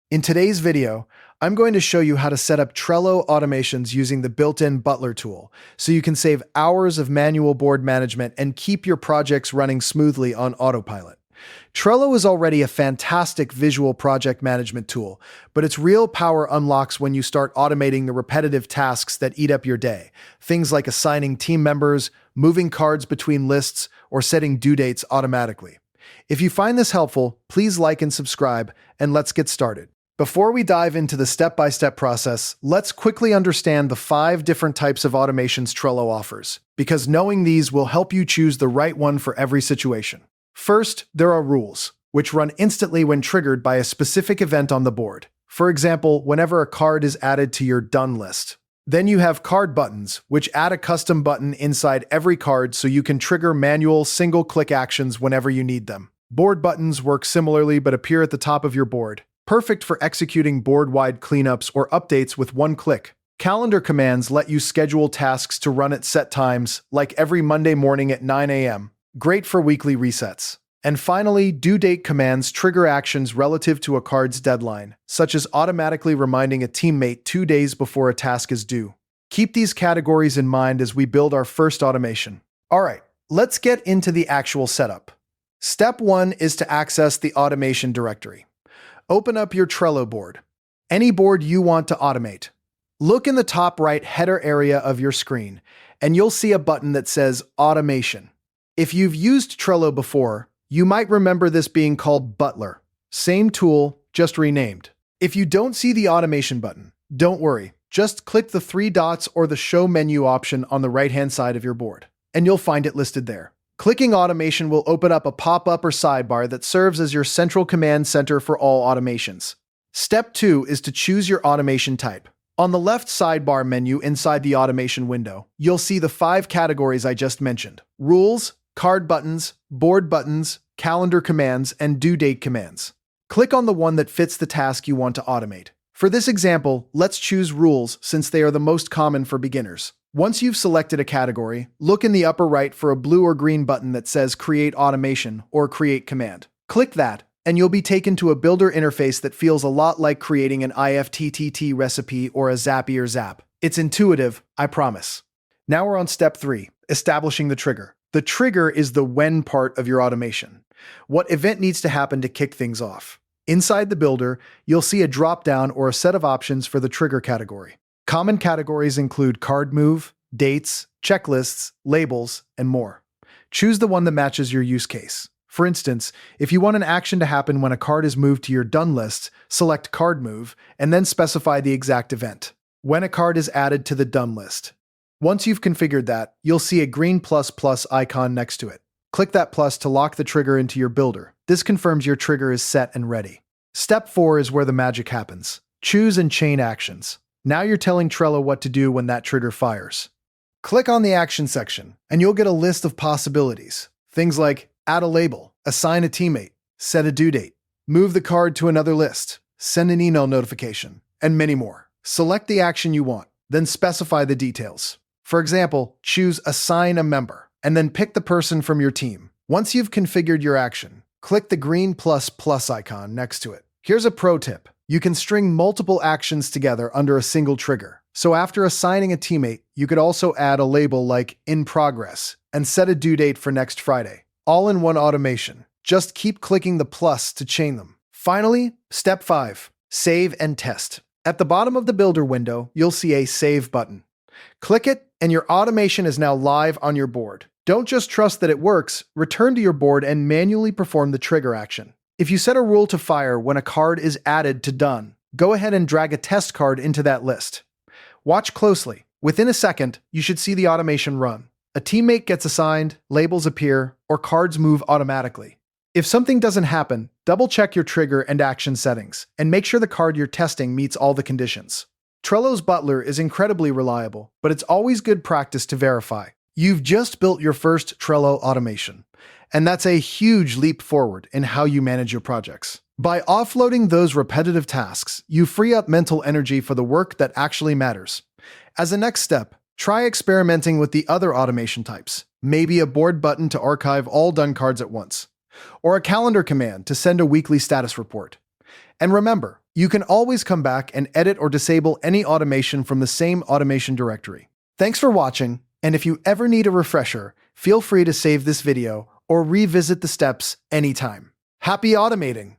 In today's video, I'm going to show you how to set up Trello automations using the built-in Butler tool, so you can save hours of manual board management and keep your projects running smoothly on autopilot. Trello is already a fantastic visual project management tool, but its real power unlocks when you start automating the repetitive tasks that eat up your day. Things like assigning team members, moving cards between lists, or setting due dates automatically. If you find this helpful, please like and subscribe, and let's get started. Before we dive into the step-by-step process, let's quickly understand the 5 different types of automations Trello offers, because knowing these will help you choose the right one for every situation. First, there are rules, which run instantly when triggered by a specific event on the board. For example, whenever a card is added to your done list. Then you have card buttons, which add a custom button inside every card so you can trigger manual single-click actions whenever you need them. Board buttons work similarly but appear at the top of your board, perfect for executing board-wide cleanups or updates with one click. Calendar commands let you schedule tasks to run at set times, like every Monday morning at 9 a.m. Great for weekly resets. And finally, due date commands trigger actions relative to a card's deadline, such as automatically reminding a teammate 2 days before a task is due. Keep these categories in mind as we build our first automation. Alright, let's get into the actual setup. Step 1 is to access the automation directory. Open up your Trello board, any board you want to automate. Look in the top right header area of your screen, and you'll see a button that says Automation. If you've used Trello before, you might remember this being called Butler. Same tool, just renamed. If you don't see the automation button, don't worry. Just click the 3 dots or the Show menu option on the right-hand side of your board, and you'll find it listed there. Clicking automation will open up a pop-up or sidebar that serves as your central command center for all automations. Step 2 is to choose your automation type. On the left sidebar menu inside the automation window, you'll see the 5 categories I just mentioned: rules, card buttons, board buttons, calendar commands, and due date commands. Click on the one that fits the task you want to automate. For this example, let's choose rules since they are the most common for beginners. Once you've selected a category, look in the upper right for a blue or green button that says Create Automation or Create Command. Click that, and you'll be taken to a builder interface that feels a lot like creating an IFTTT recipe or a Zapier Zap. It's intuitive, I promise. Now we're on step 3, establishing the trigger. The trigger is the when part of your automation. What event needs to happen to kick things off? Inside the builder, you'll see a drop-down or a set of options for the trigger category. Common categories include card move, dates, checklists, labels, and more. Choose the one that matches your use case. For instance, if you want an action to happen when a card is moved to your done list, select card move, and then specify the exact event. When a card is added to the done list. Once you've configured that, you'll see a green ++ icon next to it. Click that plus to lock the trigger into your builder. This confirms your trigger is set and ready. Step 4 is where the magic happens. Choose and chain actions. Now you're telling Trello what to do when that trigger fires. Click on the action section, and you'll get a list of possibilities. Things like add a label, assign a teammate, set a due date, move the card to another list, send an email notification, and many more. Select the action you want, then specify the details. For example, choose Assign a Member, and then pick the person from your team. Once you've configured your action, click the green ++ icon next to it. Here's a pro tip. You can string multiple actions together under a single trigger. So after assigning a teammate, you could also add a label like In Progress and set a due date for next Friday. All in one automation. Just keep clicking the plus to chain them. Finally, step 5, save and test. At the bottom of the builder window, you'll see a Save button. Click it, and your automation is now live on your board. Don't just trust that it works, return to your board and manually perform the trigger action. If you set a rule to fire when a card is added to done, go ahead and drag a test card into that list. Watch closely. Within a second, you should see the automation run. A teammate gets assigned, labels appear, or cards move automatically. If something doesn't happen, double-check your trigger and action settings, and make sure the card you're testing meets all the conditions. Trello's Butler is incredibly reliable, but it's always good practice to verify. You've just built your first Trello automation, and that's a huge leap forward in how you manage your projects. By offloading those repetitive tasks, you free up mental energy for the work that actually matters. As a next step, try experimenting with the other automation types, maybe a board button to archive all done cards at once, or a calendar command to send a weekly status report. And remember, You can always come back and edit or disable any automation from the same automation directory. Thanks for watching, and if you ever need a refresher, feel free to save this video or revisit the steps anytime. Happy automating!